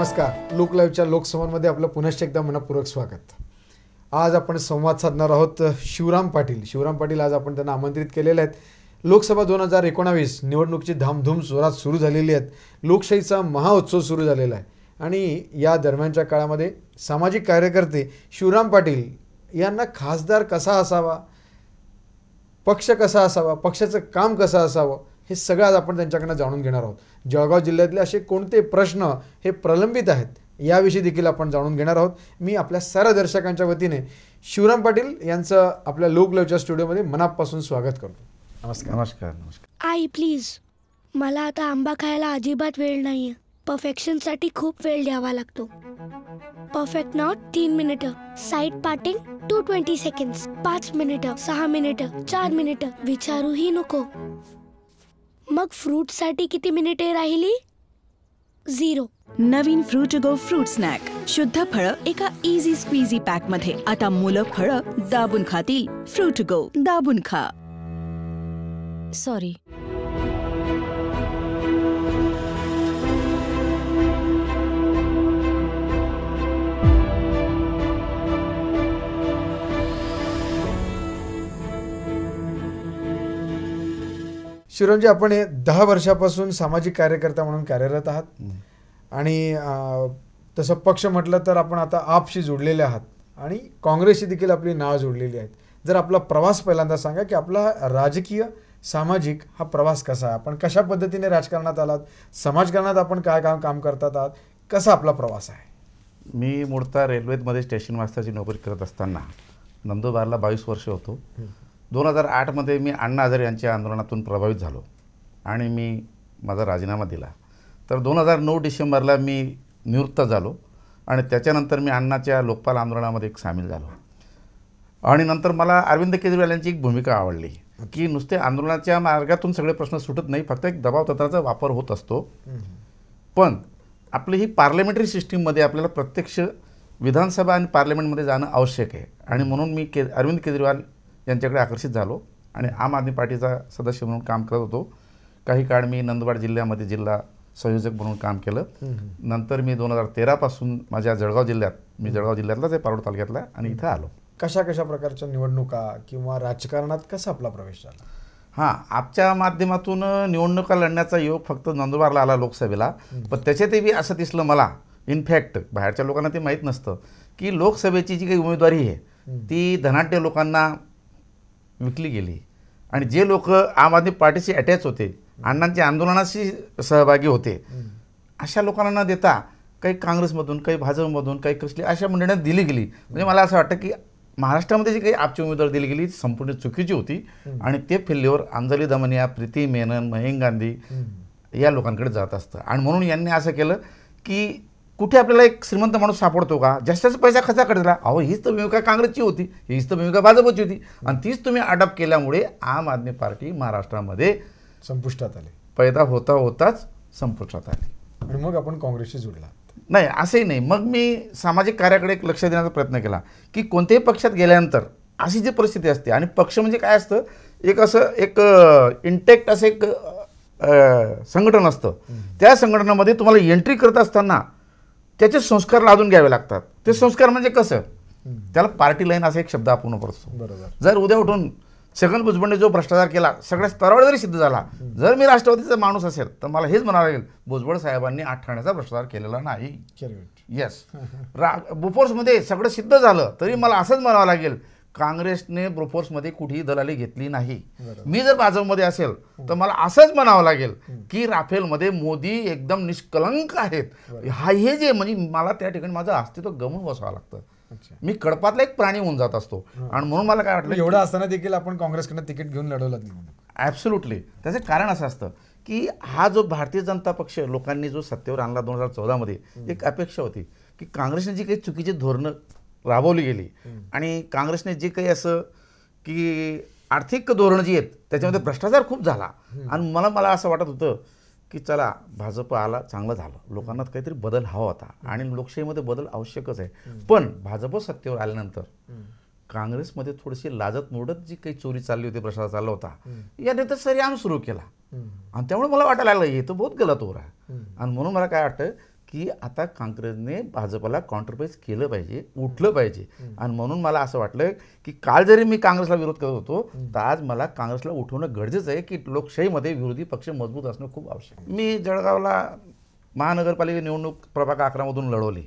नमस्कार. लोकलाईव्हच्या लोकसंवादमध्ये आपलं पुनश्च एकदा मनपूर्वक स्वागत. आज आपण संवाद साधणार आहोत शिवराम पाटील आज आपण त्यांना आमंत्रित केलेले आहेत. लोकसभा 2019 निवडणुकीची धामधूम जोरात सुरू झालेली आहे. लोकशाहीचा महाउत्सव सुरू झालेला आहे आणि या दरम्यानच्या काळामध्ये सामाजिक कार्यकर्ते शिवराम पाटील यांना खासदार कसा असावा, पक्ष कसा असावा, पक्षाचं काम कसं असावं, हे सगळं आज आपण त्यांच्याकडनं जाणून घेणार आहोत. जळगाव जिल्ह्यातले असे कोणते प्रश्न हे प्रलंबित आहेत याविषयी देखील आपण जाणून घेणार आहोत. मी आपल्या सर्व दर्शकांच्या वतीने शिवराम पाटील यांचं आपल्या लोकलाईव्हच्या स्टुडिओमध्ये मनापासून स्वागत करतो. नमस्कार. नमस्कार. नमस्कार. आई प्लीज, मला आता आंबा खायला अजिबात वेळ नाहीये. परफेक्शनसाठी खूप वेळ द्यावा लागतो. परफेक्ट नॉट 3 मिनिटं, साईड पार्टिंग 220 सेकंड्स, 5 मिनिटं, 6 मिनिटं, 4 मिनिटं, विचारूही नको. मग फ्रूट साठी किती मिनिटे राहिली? 0. नवीन फ्रूट गो फ्रूट स्नॅक. शुद्ध फळं एका इझी स्क्वीझी पॅक मध्ये. आता मुलं फळं दाबून खातील. फ्रूट गो, दाबून खा. सॉरी. शिवरामजी, आपण 10 वर्षापासून सामाजिक कार्यकर्ता म्हणून कार्यरत आहात आणि तसं पक्ष म्हटलं तर आपण आता आपशी जोडलेले आहात आणि काँग्रेसशी देखील आपली नाळ जोडलेली आहेत. जर आपला प्रवास पहिल्यांदा सांगा की आपला राजकीय सामाजिक हा प्रवास कसा आहे, आपण कशा पद्धतीने राजकारणात आलात, समाजकारणात आपण काय काम करतात आहात, कसा आपला प्रवास आहे? मी मूळतः रेल्वेमध्ये स्टेशन मास्टरची नोकरी करत असताना नंदुरबारला 22 वर्ष होतो. 2008मध्ये मी अण्णा हजारे यांच्या आंदोलनातून प्रभावित झालो आणि मी माझा राजीनामा दिला. तर 2009 डिसेंबरला मी निवृत्त झालो आणि त्याच्यानंतर मी अण्णाच्या लोकपाल आंदोलनामध्ये सामील झालो. आणि नंतर मला अरविंद केजरीवाल यांची एक भूमिका आवडली की नुसते आंदोलनाच्या मार्गातून सगळे प्रश्न सुटत नाही, फक्त एक दबाव तंत्राचा वापर होत असतो. पण आपली ही पार्लमेंटरी सिस्टीममध्ये आपल्याला प्रत्यक्ष विधानसभा आणि पार्लमेंटमध्ये जाणं आवश्यक आहे. आणि म्हणून मी अरविंद केजरीवाल यांच्याकडे आकर्षित झालो आणि आम आदमी पार्टीचा सदस्य म्हणून काम करत होतो. काही काळ मी नंदुरबार जिल्ह्यामध्ये जिल्हा संयोजक म्हणून काम केलं. नंतर मी 2013 पासून माझ्या जळगाव जिल्ह्यातलाच आहे, पारोड तालुक्यातला, आणि इथं आलो. कशा प्रकारच्या निवडणुका किंवा राजकारणात कसा आपला प्रवेश झाला? हां, आपच्या माध्यमातून निवडणुका लढण्याचा योग फक्त नंदुरबारला आला लोकसभेला. पण त्याच्यातही असं दिसलं मला, इनफॅक्ट बाहेरच्या लोकांना ते माहीत नसतं की लोकसभेची जी काही उमेदवारी आहे ती धनाढ्य लोकांना विकली गेली आणि जे लोक आम आदमी पार्टीशी अटॅच होते, अण्णांच्या आंदोलनाशी सहभागी होते, अशा लोकांना न देता काही काँग्रेसमधून, काही भाजपमधून, काही कसली अशा मंडळींना दिली गेली. म्हणजे मला असं वाटतं की महाराष्ट्रामध्ये जी काही आपची उमेदवार दिली गेली ती संपूर्ण चुकीची होती आणि ते फिल्लीवर अंजली दमनिया, प्रीती मेनन, महेंद्र गांधी या लोकांकडे जात असतं. आणि म्हणून यांनी असं केलं की कुठे आपल्याला एक श्रीमंत माणूस सापडतो का, जास्तच पैसा कसा कडला, अहो हीच तर भूमिका काँग्रेसची होती, हीच तर भूमिका भाजपची होती आणि तीच तुम्ही अडॉप्ट केल्यामुळे आम आदमी पार्टी महाराष्ट्रामध्ये संपुष्टात आली, पैदा होताच संपुष्टात आली. आणि मग आपण काँग्रेसशी जोडला? नाही, असंही नाही. मग मी सामाजिक कार्याकडे एक लक्ष देण्याचा प्रयत्न केला की कोणत्याही पक्षात गेल्यानंतर अशी जी परिस्थिती असते, आणि पक्ष म्हणजे काय असतं, एक इंटॅक्ट असं एक संघटन असतं. त्या संघटनेमध्ये तुम्हाला एंट्री करत असताना त्याचे संस्कार लादून घ्यावे लागतात. ते संस्कार म्हणजे कसं, त्याला पार्टी लाईन असा एक शब्द आपण वापरतो. बरोबर. जर उद्या उठून छगन भुजबळने जो भ्रष्टाचार केला सगळ्या स्तरावर जरी सिद्ध झाला, जर मी राष्ट्रवादीचा माणूस असेल तर मला हेच म्हणावं लागेल, भुजबळ साहेबांनी 8 ठाण्याचा भ्रष्टाचार केलेला नाही. येस. बोफोर्समध्ये सगळं सिद्ध झालं तरी मला असंच म्हणावं लागेल, काँग्रेसने बोफोर्समध्ये कुठेही दलाली घेतली नाही. मी जर भाजपमध्ये असेल तर मला असंच म्हणावं लागेल की राफेलमध्ये मोदी एकदम निष्कलंक आहेत. हे जे म्हणजे मला त्या ठिकाणी माझं अस्तित्व गमून बसावं लागतं. मी कडपातला एक प्राणी होऊन जात असतो. आणि म्हणून मला काय वाटलं, एवढं असताना देखील आपण काँग्रेसकडनं तिकीट घेऊन लढवलं नाही. ॲब्सोल्युटली. त्याचं कारण असं असतं की हा जो भारतीय जनता पक्ष लोकांनी जो सत्तेवर आणला 2014मध्ये, एक अपेक्षा होती की काँग्रेसने जी काही चुकीची धोरणं राबवली गेली आणि काँग्रेसने जे काही असं की आर्थिक धोरणं जी आहेत त्याच्यामध्ये भ्रष्टाचार खूप झाला. आणि मला असं वाटत होतं की चला भाजप आला, चांगलं झालं, लोकांना काहीतरी बदल हवा होता आणि लोकशाहीमध्ये बदल आवश्यकच आहे. पण भाजप सत्तेवर आल्यानंतर काँग्रेसमध्ये थोडीशी लाजत मोडत जी काही चोरी चालली होती, भ्रष्टाचार चालला होता, याने तर सरियाम सुरू केला आणि त्यामुळे मला वाटायला लागलं हे तर बहुत गलत हो रहा है. आणि म्हणून मला काय वाटतं की आता काँग्रेसने भाजपला कॉन्ट्रपाईज केलं पाहिजे, उठलं पाहिजे. आणि म्हणून मला असं वाटलं की काल जरी मी काँग्रेसला विरोध करत होतो तर आज मला काँग्रेसला उठवणं गरजेचं आहे की लोकशाहीमध्ये विरोधी पक्ष मजबूत असणं खूप आवश्यक आहे. मी जळगावला महानगरपालिका निवडणूक प्रभाग 11 मधून लढवली.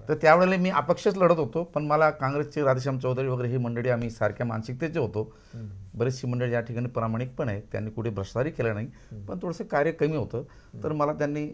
तर त्यावेळेला मी अपक्षच लढत होतो, पण मला काँग्रेसचे राधेश्याम चौधरी वगैरे ही मंडळी आम्ही सारख्या मानसिकतेचे होतो. बरीचशी मंडळी या ठिकाणी प्रामाणिक पण आहेत, त्यांनी कुठे भ्रष्टाचारी केलं नाही, पण थोडंसं कार्य कमी होतं, तर मला त्यांनी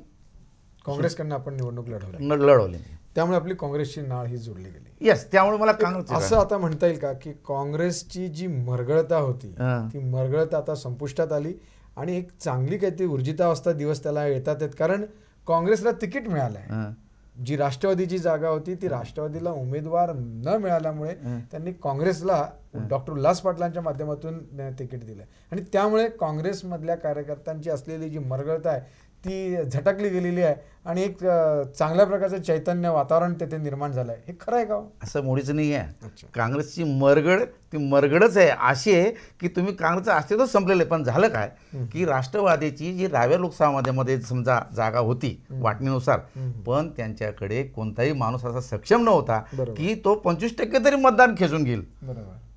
काँग्रेसकडनं आपण निवडणूक लढवली. लढवली. त्यामुळे आपली काँग्रेसची नाळ ही जोडली गेली. येस, त्यामुळे मला काँग्रेस असं आता म्हणता येईल का की काँग्रेसची जी मरगळता होती ती मरगळता आता संपुष्टात आली आणि एक चांगली काहीतरी ऊर्जितावस्था दिवस त्याला येतात आहेत, कारण काँग्रेसला तिकीट मिळालं आहे. जी राष्ट्रवादीची जागा होती ती राष्ट्रवादीला उमेदवार न मिळाल्यामुळे त्यांनी काँग्रेसला डॉक्टर उल्हास पाटलांच्या माध्यमातून तिकीट दिलं आणि त्यामुळे काँग्रेसमधल्या कार्यकर्त्यांची असलेली जी मरगळता आहे ती झटकली गेलेली आहे आणि एक चांगल्या प्रकारचं चैतन्य वातावरण तेथे निर्माण झालं आहे. हे खरं आहे का? असं मुळीच नाही आहे. काँग्रेसची मरगळ ती मरगळच आहे, अशी आहे की तुम्ही काँग्रेसचं अस्तित्व संपलेलं आहे. पण झालं काय की राष्ट्रवादीची जी 10व्या लोकसभामध्ये समजा जागा होती वाटणीनुसार, पण त्यांच्याकडे कोणताही माणूस असा सक्षम नव्हता की तो 25% तरी मतदान खेचून घेईल.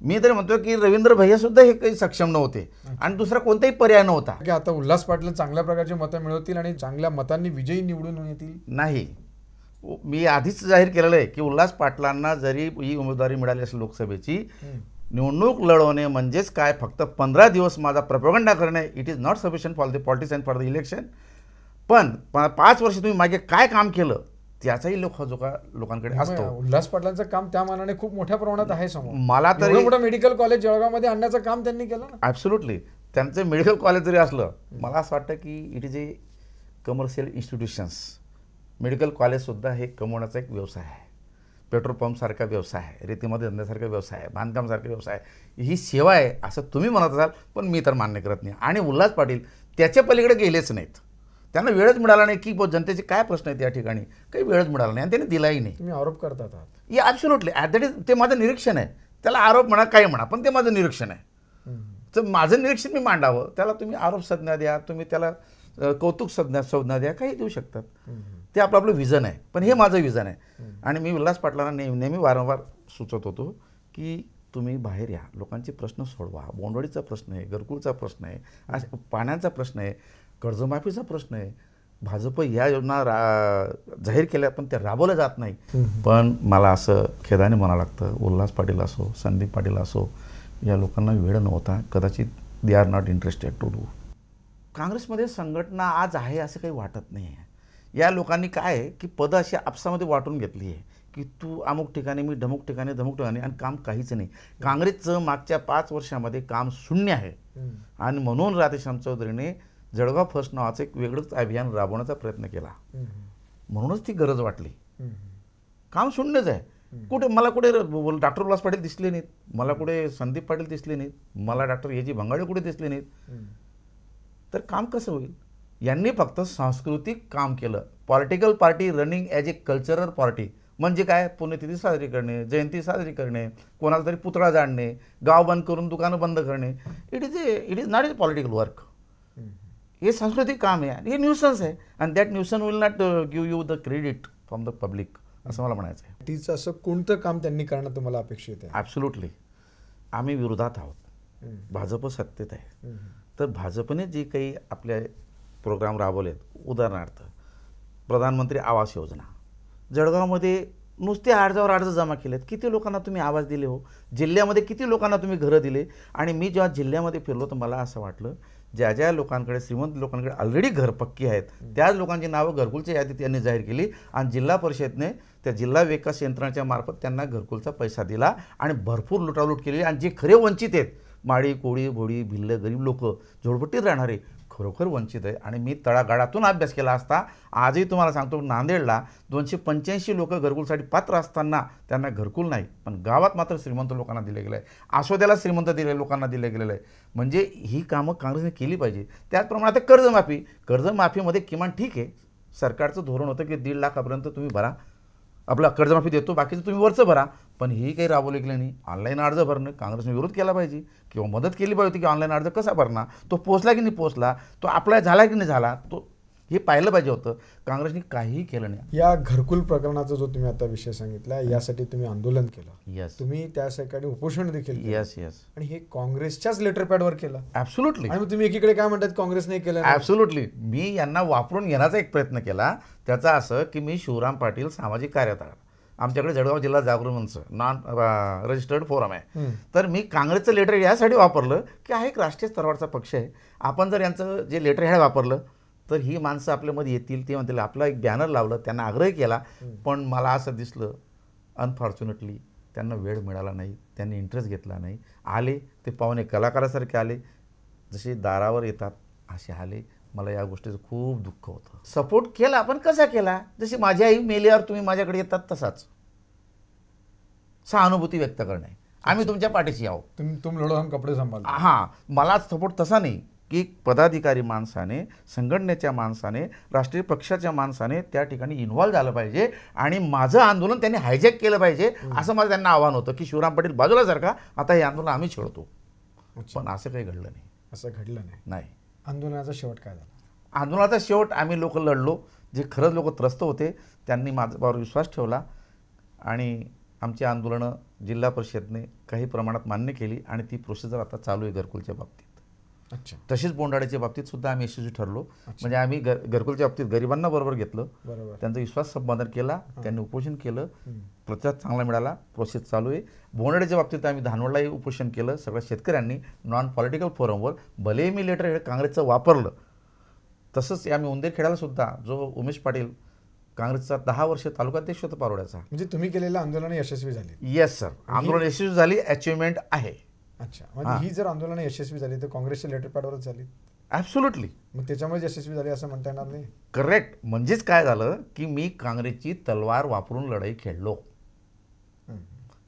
मी तरी म्हणतो की रवींद्र भैया सुद्धा हे काही सक्षम नव्हते आणि दुसरा कोणताही पर्याय नव्हता की आता उल्हास पाटील चांगल्या प्रकारची मतं मिळवतील आणि चांगल्या मतांनी विजयी निवडून येतील. नाही, मी आधीच जाहीर केलेलं आहे की उल्हास पाटलांना जरी ही उमेदवारी मिळाली असेल लोकसभेची, निवडणूक लढवणे म्हणजेच काय, फक्त 15 दिवस माझा प्रोपगंडा करणे, it is not sufficient for the politician for the election. पण 5 वर्ष तुम्ही मागे काय काम केलं त्याचाही लोकांकडे असतो. उल्हास पाटलांचं काम त्या मानाने खूप मोठ्या प्रमाणात आहे समोर. मला तरी मोठं मेडिकल कॉलेज जळगावमध्ये आणण्याचं काम त्यांनी केलं ना. ॲब्सोल्युटली. त्यांचं मेडिकल कॉलेज जरी असलं, मला असं वाटतं की it is a commercial institutions. Medical कॉलेजसुद्धा हे कमवण्याचा एक व्यवसाय आहे. पेट्रोल पंपसारखा व्यवसाय आहे, रेतीमध्ये धंद्यासारखा व्यवसाय आहे, बांधकामसारखा व्यवसाय आहे, ही सेवा आहे असं तुम्ही म्हणत असाल, पण मी तर मान्य करत नाही. आणि उल्हास पाटील त्याच्या पलीकडे गेलेच नाहीत. त्यांना वेळच मिळाला नाही की जनतेचे काय प्रश्न आहेत या ठिकाणी, काही वेळच मिळाला नाही आणि त्यांनी दिलाही नाही. तुम्ही आरोप करतात आहात. या ॲब्सोल्युटली दॅट इज, ते माझं निरीक्षण आहे. त्याला आरोप म्हणा काही म्हणा, पण ते माझं निरीक्षण आहे. तर माझं निरीक्षण मी मांडावं, त्याला तुम्ही आरोप संज्ञा द्या, तुम्ही त्याला कौतुक संज्ञा द्या, काही देऊ शकतात. ते आपलं विजन आहे, पण हे माझं विजन आहे. आणि मी उल्हास पाटलांना नेहमी वारंवार सुचत होतो की तुम्ही बाहेर या, लोकांचे प्रश्न सोडवा. बोंडवाडीचा प्रश्न आहे, घरकुलचा प्रश्न आहे, पाण्याचा प्रश्न आहे, कर्जमाफीचा प्रश्न आहे. भाजप या योजना जाहीर केल्या पण त्या राबवल्या जात नाही. पण मला असं खेदाने म्हणावं लागतं, उल्हास पाटील असो, संदीप पाटील असो, या लोकांना वेळ नव्हता. कदाचित they are not interested to do. काँग्रेसमध्ये संघटना आज आहे असं काही वाटत नाही आहे. या लोकांनी काय आहे की पदं अशी आपसामध्ये वाटून घेतली आहे की तू अमुक ठिकाणी, मी ढमुक ठिकाणी, आणि काम काहीच नाही. काँग्रेसचं मागच्या 5 वर्षामध्ये काम शून्य आहे. आणि म्हणून राधेश्याम चौधरीने जळगाव फर्स्ट नावाचं एक वेगळंच अभियान राबवण्याचा प्रयत्न केला. म्हणूनच ती गरज वाटली. काम शून्यच आहे. कुठे मला कुठे डॉक्टर उल्हास पाटील दिसले नाहीत, मला कुठे संदीप पाटील दिसले नाहीत, मला डॉक्टर ए जी भंगाडे कुठे दिसले नाहीत. तर काम कसं होईल? यांनी फक्त सांस्कृतिक काम केलं. Political party running as a cultural party म्हणजे काय? पुण्यतिथी साजरी करणे, जयंती साजरी करणे, कोणाला तरी पुतळा जाणणे, गाव बंद करून दुकानं बंद करणे. It is not a political work. हे सांस्कृतिक काम आहे, हे न्यूसन्स आहे. आणि that न्यूसन will not give you the credit from the public, असं मला म्हणायचं आहे. तिचं असं कोणतं काम त्यांनी करणं तुम्हाला अपेक्षित आहे? ॲब्सोल्युटली. आम्ही विरोधात आहोत, भाजप सत्तेत आहे. तर भाजपने जे काही आपले प्रोग्राम राबवलेत, उदाहरणार्थ प्रधानमंत्री आवास योजना, जळगावमध्ये नुसते अर्जावर जमा केलेत. किती लोकांना तुम्ही आवाज दिले हो? जिल्ह्यामध्ये किती लोकांना तुम्ही घरं दिले? आणि मी जेव्हा जिल्ह्यामध्ये फिरलो तर मला असं वाटलं, ज्या ज्या लोकांकडे, श्रीमंत लोकांकडे ऑलरेडी घर पक्की आहेत, त्याच लोकांची नावं घरकुलच्या यादीत त्यांनी जाहीर केली आणि जिल्हा परिषदेने त्या जिल्हा विकास यंत्रणाच्या मार्फत त्यांना घरकुलचा पैसा दिला आणि भरपूर लुटालूट केली. आणि जे खरे वंचित आहेत, माळी, कोळी, भोडी, भिल्ल, गरीब लोक, झोपडपट्टीत राहणारे, खरोखर वंचित आहे. आणि मी तळागाळातून अभ्यास केला असता आजही तुम्हाला सांगतो, नांदेडला 285 लोक घरकुलसाठी पात्र असताना त्यांना घरकुल नाही, पण गावात मात्र श्रीमंत लोकांना दिले गेलं आहे. आसोद्याला श्रीमंत लोकांना दिले गेलेलं आहे. म्हणजे ही कामं काँग्रेसने केली पाहिजे. त्याचप्रमाणे आता कर्जमाफीमध्ये किमान ठीक आहे, सरकारचं धोरण होतं की 1.5 लाखापर्यंत तुम्ही भरा, आपला कर्जमाफी देतो, बाकीचं तुम्ही वरचं भरा. पण ही काही राबवली गेली नाही. ऑनलाईन अर्ज भरणं काँग्रेसने विरोध केला पाहिजे किंवा मदत केली पाहिजे की ऑनलाईन अर्ज कसा भरणार, तो पोचला की नाही पोचला, तो अप्लाय झाला की नाही झाला, तो हे पाहिलं पाहिजे होतं. काँग्रेसने काहीही केलं नाही. या घरकुल प्रकरणाचा जो तुम्ही आता विषय सांगितला, यासाठी तुम्ही आंदोलन केलं, येस तुम्ही त्यासाठी उपोषण देखील केलं. येस येस आणि हे काँग्रेसच्याच लेटर पॅडवर केलं. ॲब्सोल्युटली आणि मग तुम्ही एकीकडे काय म्हणतात काँग्रेसने केलं? ॲब्सोल्युटली. मी यांना वापरून घेण्याचा एक प्रयत्न केला. त्याचा असं की मी शिवराम पाटील सामाजिक कार्यकर्ता, आमच्याकडे जळगाव जिल्हा जागृत मंच नॉन रजिस्टर्ड फोरम आहे. तर मी काँग्रेसचं लेटर यासाठी वापरलं की हा एक राष्ट्रीय स्तरावरचा पक्ष आहे. आपण जर यांचं जे लेटर हेड वापरलं तर ही माणसं आपल्यामध्ये येतील, ते म्हणतील. आपला एक बॅनर लावलं, त्यांना आग्रह केला, पण मला असं दिसलं अनफॉर्च्युनेटली त्यांना वेळ मिळाला नाही, त्यांनी इंटरेस्ट घेतला नाही. आले ते पाहुणे कलाकारासारखे आले, जसे दारावर येतात असे आले. मला या गोष्टीचं खूप दुःख होतं. सपोर्ट केला पण कसा केला? जशी माझी आई मेल्यावर तुम्ही माझ्याकडे येतात तसाच सहानुभूती व्यक्त करणे, आम्ही तुमच्या पाठीशी आहोत, तुम लढो हम कपडे सांभाळ. हां, मला सपोर्ट तसा नाही की पदाधिकारी माणसाने, संघटनेच्या माणसाने, राष्ट्रीय पक्षाच्या माणसाने त्या ठिकाणी इन्व्हॉल्व झालं पाहिजे आणि माझं आंदोलन त्यांनी हायजॅक केलं पाहिजे, असं मला त्यांना आव्हान होतं की शिवराम पाटील बाजूला सारखा आता हे आंदोलन आम्ही छेडतो. पण असं काही घडलं नाही. असं घडलं नाही. आंदोलनाचा शेवट काय झाला? आंदोलनाचा शेवट आम्ही लोक लढलो. जे खरंच लोक त्रस्त होते त्यांनी माझ्यावर विश्वास ठेवला आणि आमची आंदोलनं जिल्हा परिषदने काही प्रमाणात मान्य केली आणि ती प्रोसिजर आता चालू आहे घरकुलच्या बाबतीत. अच्छा. तशीच बोंडाळीच्या बाबतीत सुद्धा आम्ही यशस्वी ठरलो. म्हणजे आम्ही घरकुलच्या बाबतीत गरिबांना बरोबर घेतलं, त्यांचा विश्वास संपादन केला, त्यांनी उपोषण केलं, प्रतिसाद चांगला मिळाला, प्रोसेस चालू आहे. बोंडाळीच्या बाबतीत आम्ही धानवडलाही उपोषण केलं सगळ्या शेतकऱ्यांनी नॉन पॉलिटिकल फोरमवर. भले मी लेटर काँग्रेसचं वापरलं, तसंच आम्ही उंदेरखेड्याला सुद्धा जो उमेश पाटील काँग्रेसचा 10 वर्ष तालुकाध्यक्ष होता पारोड्याचा. म्हणजे तुम्ही केलेलं आंदोलन यशस्वी झाली? येस सर, आंदोलन यशस्वी झाली, अचिव्हमेंट आहे. अच्छा. म्हणजे ही जर आंदोलन यशस्वी झाली तर काँग्रेसच्या लेटर पॅडवरच झाली? ॲब्सोल्युटली. मग त्याच्यामुळे यशस्वी झाली असं म्हणता येणार नाही? करेक्ट. म्हणजेच काय झालं की मी काँग्रेसची तलवार वापरून लढाई खेळलो.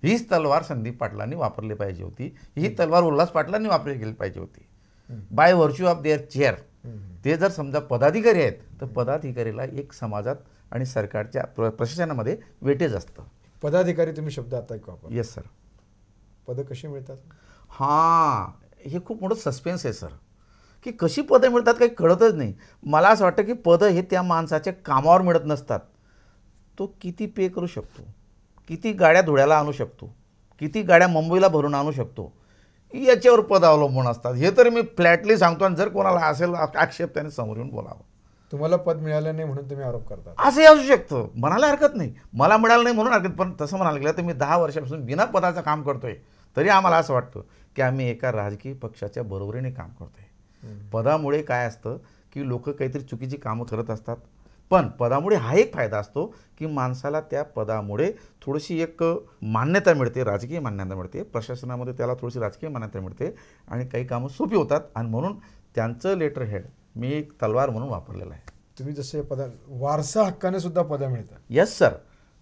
हीच तलवार संदीप पाटलांनी वापरली पाहिजे होती, ही तलवार उल्हास पाटलांनी वापरली गेली पाहिजे होती. By virtue of their chair. ते जर समजा पदाधिकारी आहेत तर पदाधिकारीला एक समाजात आणि सरकारच्या प्रशासनामध्ये वेटेज असतं. पदाधिकारी तुम्ही शब्द आता एक वापर. Yes sir. पदं कशी मिळतात? हां, हे खूप मोठं सस्पेन्स आहे सर, की कशी पदं मिळतात काही कळतच नाही. मला असं वाटतं की पदं हे त्या माणसाच्या कामावर मिळत नसतात. तो किती पे करू शकतो, किती गाड्या धुळ्याला आणू शकतो, किती गाड्या मुंबईला भरून आणू शकतो, याच्यावर पद अवलंबून असतात. हे तर मी फ्लॅटली सांगतो आणि जर कोणाला असेल आक्षेप त्याने समोर येऊन बोलावं. तुम्हाला पद मिळालं नाही म्हणून तुम्ही आरोप करता? असंही असू शकतं, म्हणायला हरकत नाही. मला मिळालं नाही म्हणून हरकत, पण तसं म्हणायला गेलं तर मी 10 वर्षापासून बिना पदाचं काम करतोय, तरी आम्हाला असं वाटतं की आम्ही एका राजकीय पक्षाच्या बरोबरीने काम करतोय. पदामुळे काय असतं की लोक काहीतरी चुकीची कामं करत असतात, पण पदामुळे हा एक फायदा असतो की माणसाला त्या पदामुळे थोडीशी एक मान्यता मिळते, राजकीय मान्यता मिळते, प्रशासनामध्ये त्याला थोडीशी राजकीय मान्यता मिळते आणि काही कामं सोपी होतात. आणि म्हणून त्यांचं लेटर हेड मी एक तलवार म्हणून वापरलेलं आहे. तुम्ही जसे पद वारसा हक्काने सुद्धा पदं मिळतात? Yes sir.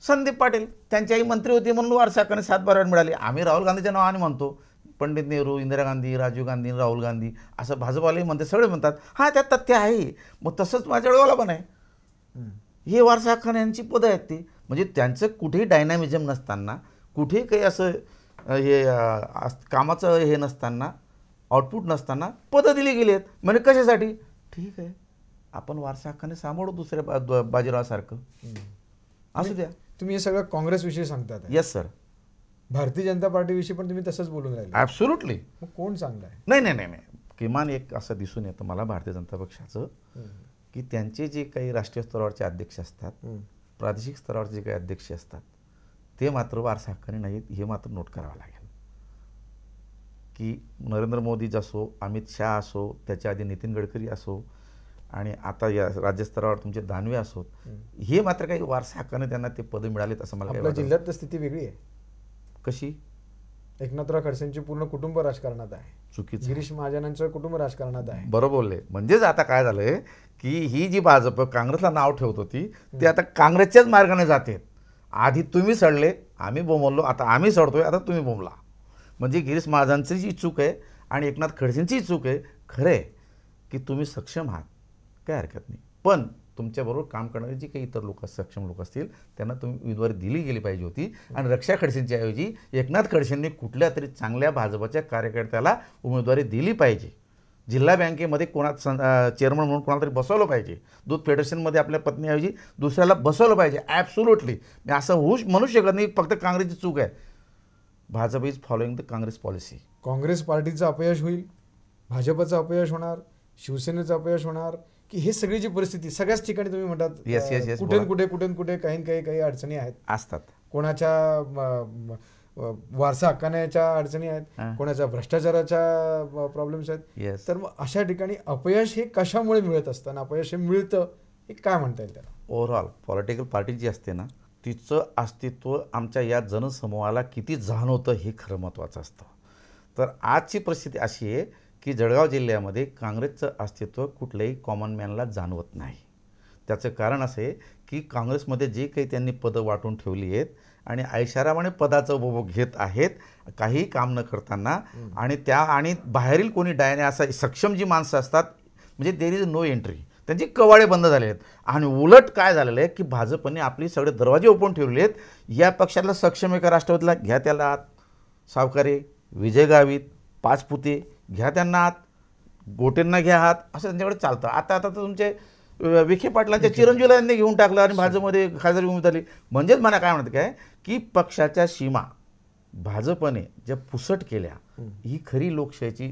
संदीप पाटील त्यांची आई मंत्री होती म्हणून वारसा हक्काने 7 बार मिळाली. आम्ही राहुल गांधीच्या नावाने म्हणतो, पंडित नेहरू, इंदिरा गांधी, राजीव गांधी, राहुल गांधी असं भाजपवाले म्हणते, सगळे म्हणतात. हां, त्यात तथ्य आहे. मग तसंच माझ्या वेळेला पण आहे. हे वारसा हक्काने यांची पदं आहेत ती. म्हणजे त्यांचं कुठेही डायनॅमिझम नसताना, कुठेही काही असं हे कामाचं हे नसताना, आउटपुट नसताना पदं दिली गेली आहेत. म्हणजे कशासाठी? ठीक आहे, आपण वारसा हक्काने सांभाळू दुसऱ्या बाजीरावासारखं, असू द्या. तुम्ही हे सगळं काँग्रेसविषयी सांगतात? Yes sir. भारतीय जनता पार्टीविषयी पण तुम्ही तसंच बोलून राहिले? ॲब्सोल्युटली. मग कोण चांगलं आहे? नाही नाही नाही नाही, किमान एक असं दिसून येतं मला भारतीय जनता पक्षाचं की त्यांचे जे काही राष्ट्रीय स्तरावरचे अध्यक्ष असतात, प्रादेशिक स्तरावरचे जे काही अध्यक्ष असतात, ते मात्र वारसा हक्काने नाहीत. हे मात्र नोट करावं लागेल की नरेंद्र मोदीच असो, अमित शहा असो, त्याच्या आधी नितीन गडकरी असो आणि आता या राज्यस्तरावर तुमचे दानवे असोत, हे मात्र काही वारसा हक्काने त्यांना ते पदं मिळालेत असं मला आपल्या जिल्ह्यात तर स्थिती वेगळी आहे. कशी? एकनाथराव खडसेंची पूर्ण कुटुंब राजकारणात आहे. चुकीचं. गिरीश महाजनांचं कुटुंब राजकारणात आहे. बरोबर बोलले. म्हणजेच आता काय झालंय की ही जी भाजप काँग्रेसला नाव ठेवत होती ती आता काँग्रेसच्याच मार्गाने जाते. आधी तुम्ही सडले, आम्ही बोंबललो, आता आम्ही सडतोय, आता तुम्ही बोंबला. म्हणजे गिरीश महाजनची जी चूक आहे आणि एकनाथ खडसेंची चूक आहे. खरं आहे की तुम्ही सक्षम आहात, काय हरकत नाही, पण तुमच्याबरोबर काम करणारे जे काही इतर लोक सक्षम लोक असतील त्यांना तुम्ही उमेदवारी दिली गेली पाहिजे होती. आणि रक्षा खडसेंच्या ऐवजी एकनाथ खडसेंनी कुठल्या तरी चांगल्या भाजपच्या कार्यकर्त्याला उमेदवारी दिली पाहिजे. जिल्हा बँकेमध्ये चेअरमन म्हणून कोणाला तरी बसवलं पाहिजे. दूध फेडरेशनमध्ये आपल्या पत्नीऐवजी दुसऱ्याला बसवलं पाहिजे. ॲब्सोल्युटली मी असं म्हणू शकत नाही फक्त काँग्रेसची चूक आहे. Bhajap is following the Congress policy. Congress पार्टीचं अपयश होईल, भाजपचं अपयश होणार, शिवसेनेचं अपयश होणार, की हे सगळी जी परिस्थिती सगळ्याच ठिकाणी तुम्ही म्हणतात Yes, कुठे काही अडचणी आहेत असतात. कोणाच्या वारसा हक्काण्याच्या अडचणी आहेत, कोणाच्या भ्रष्टाचाराच्या प्रॉब्लेम्स आहेत. Yes. तर मग अशा ठिकाणी अपयश हे कशामुळे मिळत असताना अपयश हे मिळतं हे काय म्हणता येईल त्याला? ओव्हरऑल पॉलिटिकल पार्टी जी असते ना तिचं अस्तित्व आमच्या या जनसमूहाला किती जाणवतं हे खरं महत्त्वाचं असतं. तर आजची परिस्थिती अशी आहे की जळगाव जिल्ह्यामध्ये काँग्रेसचं अस्तित्व कुठल्याही कॉमन मॅनला जाणवत नाही. त्याचं कारण असं आहे की काँग्रेसमध्ये जे काही त्यांनी पदं वाटून ठेवली आहेत आणि ऐशारामाने पदाचा उपभोग घेत आहेत काही काम न करताना, आणि बाहेरील कोणी डायने असा सक्षम जी माणसं असतात म्हणजे देर इज नो एंट्री, त्यांची कवाडे बंद झाले आहेत. आणि उलट काय झालेलं आहे की भाजपने आपली सगळे दरवाजे ओपन ठेवले आहेत. या पक्षाला सक्षम आहे का राष्ट्रवादीला घ्या त्याला आत, सावकारे, विजय गावित, पाचपुते घ्या त्यांना आत, गोटेंना घ्या आत, असं त्यांच्याकडे चालतं. आता तर तुमचे विखे पाटलांच्या चिरंजीवला त्यांनी घेऊन टाकलं आणि भाजपमध्ये खासदार उमेदवार झाली. म्हणजेच मला काय म्हणतं काय की पक्षाच्या सीमा भाजपने ज्या पुसट केल्या ही खरी लोकशाहीची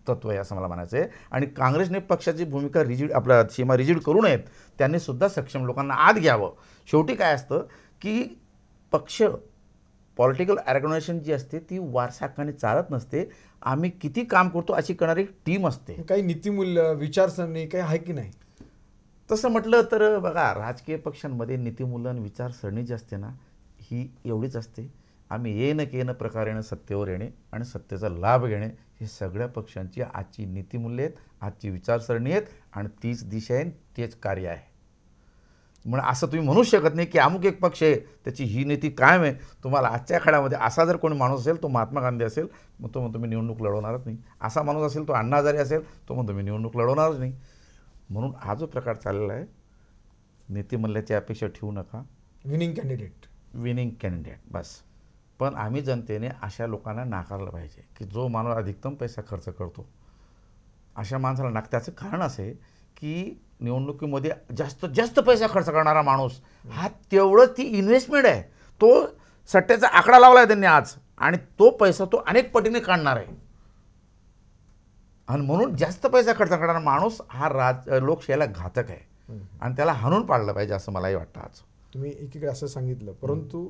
तत्व आहे असं मला म्हणायचं आहे. आणि काँग्रेसने पक्षाची भूमिका आपल्या सीमा रिजिड करू नयेत, त्यांनी सुद्धा सक्षम लोकांना आत घ्यावं. शेवटी काय असतं की पक्ष पॉलिटिकल ऑर्गनायझेशन जी असते ती वारसा हक्काने चालत नसते. आम्ही किती काम करतो अशी करणारी टीम असते. काही नीतिमूल्य विचारसरणी काही आहे की नाही? तसं म्हटलं तर बघा राजकीय पक्षांमध्ये नीतिमूल्य आणि विचारसरणी जी असते ना ही एवढीच असते. आम्ही येणं केनं प्रकारेनं सत्तेवर येणे आणि सत्तेचा लाभ घेणे हे सगळ्या पक्षांची आजची नीतिमूल्य आहेत, आजची विचारसरणी आहेत आणि तीच दिशा आहे, तेच कार्य आहे. म्हणून असं तुम्ही म्हणू शकत नाही की अमुक एक पक्ष आहे त्याची ही नीती कायम आहे. तुम्हाला आजच्या काळामध्ये असा जर कोणी माणूस असेल तो महात्मा गांधी असेल मग तो म्हणतो मी निवडणूक लढवणारच नाही. असा माणूस असेल तो अण्णा हजारे असेल तो म्हणतो मी निवडणूक लढवणारच नाही. म्हणून हा जो प्रकार चाललेला आहे नीतिमूल्याची अपेक्षा ठेवू नका. विनिंग कॅन्डिडेट बस. पण आम्ही जनतेने अशा लोकांना नाकारलं पाहिजे की जो माणूस अधिकतम पैसा खर्च करतो अशा माणसाला त्याचं कारण असं आहे की निवडणुकीमध्ये जास्तीत जास्त पैसा खर्च करणारा माणूस हा तेवढंच ती इन्व्हेस्टमेंट आहे. तो सट्ट्याचा आकडा लावला आहे त्यांनी आज आणि तो पैसा तो अनेक पटीने काढणार आहे. आणि म्हणून जास्त पैसा खर्च करणारा माणूस हा लोकशाहीला घातक आहे आणि त्याला हाणून पाडलं पाहिजे असं मलाही वाटतं. आज तुम्ही एकीकडे असं सांगितलं परंतु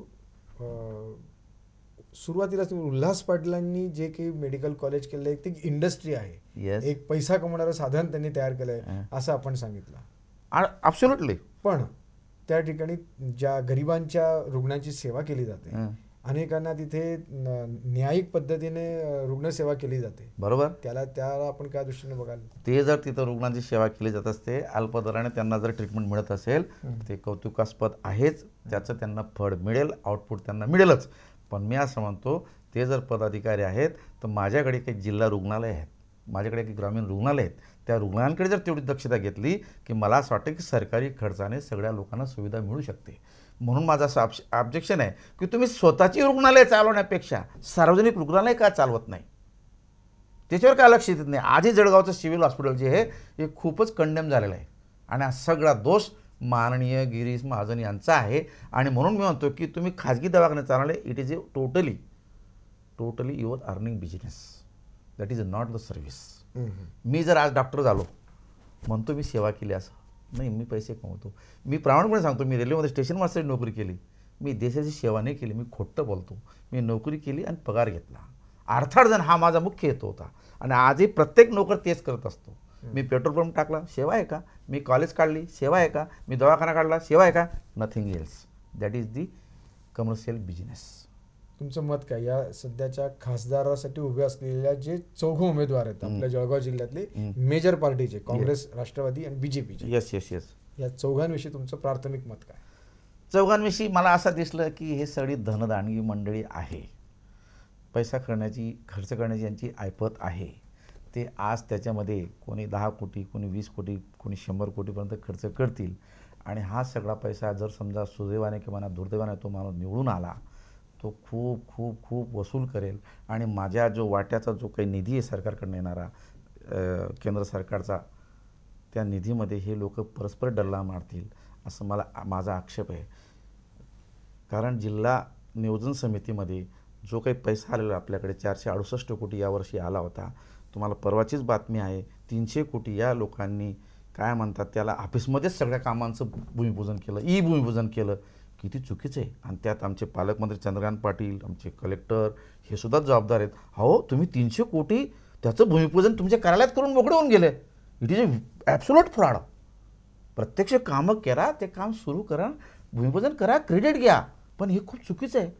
सुरुवातीला उल्हास पाटलांनी जे काही मेडिकल कॉलेज केलं एक इंडस्ट्री आहे, एक पैसा कमवणारं साधन त्यांनी तयार केलंय असं आपण सांगितलं. ॲब्सोल्युटली. पण त्या ठिकाणी ज्या गरिबांच्या रुग्णांची सेवा केली जाते, अनेकांना तिथे न्यायिक पद्धतीने रुग्णसेवा केली जाते, बरोबर. त्याला आपण काय दृष्टीने बघाल? ते जर तिथं रुग्णांची सेवा केली जात असते अल्प दराने त्यांना जर ट्रीटमेंट मिळत असेल ते कौतुकास्पद आहेच. त्याचं त्यांना फळ मिळेल, आउटपुट त्यांना मिळेलच. पण मी असं म्हणतो ते जर पदाधिकारी आहेत तर माझ्याकडे काही जिल्हा रुग्णालय आहेत, माझ्याकडे काही ग्रामीण रुग्णालय आहेत, त्या रुग्णांकडे जर तेवढी दक्षता घेतली की मला असं वाटतं की सरकारी खर्चाने सगळ्या लोकांना सुविधा मिळू शकते. म्हणून माझं असं ऑब्जेक्शन आहे की तुम्ही स्वतःची रुग्णालय चालवण्यापेक्षा सार्वजनिक रुग्णालय का चालवत नाही त्याच्यावर काय लक्ष देत नाही. आजही जळगावचं सिव्हिल हॉस्पिटल जे आहे हे खूपच कंडेम झालेलं आहे आणि हा सगळा दोष माननीय गिरीश महाजन यांचा आहे. आणि म्हणून मी म्हणतो की तुम्ही खाजगी दवाखाने चालवले it is a totally your earning business, that is not the service. मी जर आज डॉक्टर झालो म्हणतो मी सेवा केली असं नाही, मी पैसे कमवतो. मी प्रामाणिकपणे सांगतो मी रेल्वेमध्ये स्टेशन मास्टरची नोकरी केली, मी देशाची सेवा नाही केली, मी खोटं बोलतो. मी नोकरी केली आणि पगार घेतला, अर्थार्जन हा माझा मुख्य हेतू होता. आणि आजही प्रत्येक नोकर तेच करत असतो. मी पेट्रोल पंप टाकला सेवा आहे का, मी कॉलेज काढली सेवा आहे का, मी दवाखाना काढला सेवा आहे का, nothing else. That is the commercial business. तुमचं मत काय या सध्याच्या खासदारासाठी उभे असलेल्या जे चौघ उमेदवार आहेत आपल्या जळगाव जिल्ह्यातले मेजर पार्टीचे, काँग्रेस, राष्ट्रवादी आणि बीजेपीचे, येस या चौघांविषयी तुमचं प्राथमिक मत काय? चौघांविषयी मला असं दिसलं की हे सगळी धनदानगी मंडळी आहे, पैसा खर्च करण्याची यांची ऐपत आहे. ते आज त्याच्यामध्ये कोणी 10 कोटी, कोणी 20 कोटी, कोणी 100 कोटीपर्यंत खर्च करतील. आणि हा सगळा पैसा जर समजा सुदैवाने किंवा दुर्दैवाने तो माणूस निवडून आला तो खूप खूप खूप वसूल करेल. आणि माझ्या जो वाट्याचा जो काही निधी आहे सरकारकडून येणारा केंद्र सरकारचा त्या निधीमध्ये हे लोक परस्पर डल्ला मारतील असं माझा आक्षेप आहे. कारण जिल्हा नियोजन समितीमध्ये जो काही पैसा आलेला आपल्याकडे 468 कोटी यावर्षी आला होता. तुम्हाला परवाचीच बातमी आहे 300 कोटी या लोकांनी काय म्हणतात त्याला ऑफिसमध्येच सगळ्या कामांचं भूमिपूजन केलं, भूमिपूजन केलं. किती चुकीचं आहे. आणि त्यात आमचे पालकमंत्री चंद्रकांत पाटील, आमचे कलेक्टर हे सुद्धा जबाबदार आहेत. अहो तुम्ही 300 कोटी त्याचं भूमिपूजन तुमच्या कार्यालयात करून मोकळे होऊन गेले. It is absolute fraud. प्रत्यक्ष कामं करा, ते काम सुरू करा, भूमिपूजन करा, क्रेडिट घ्या. पण हे खूप चुकीचं आहे.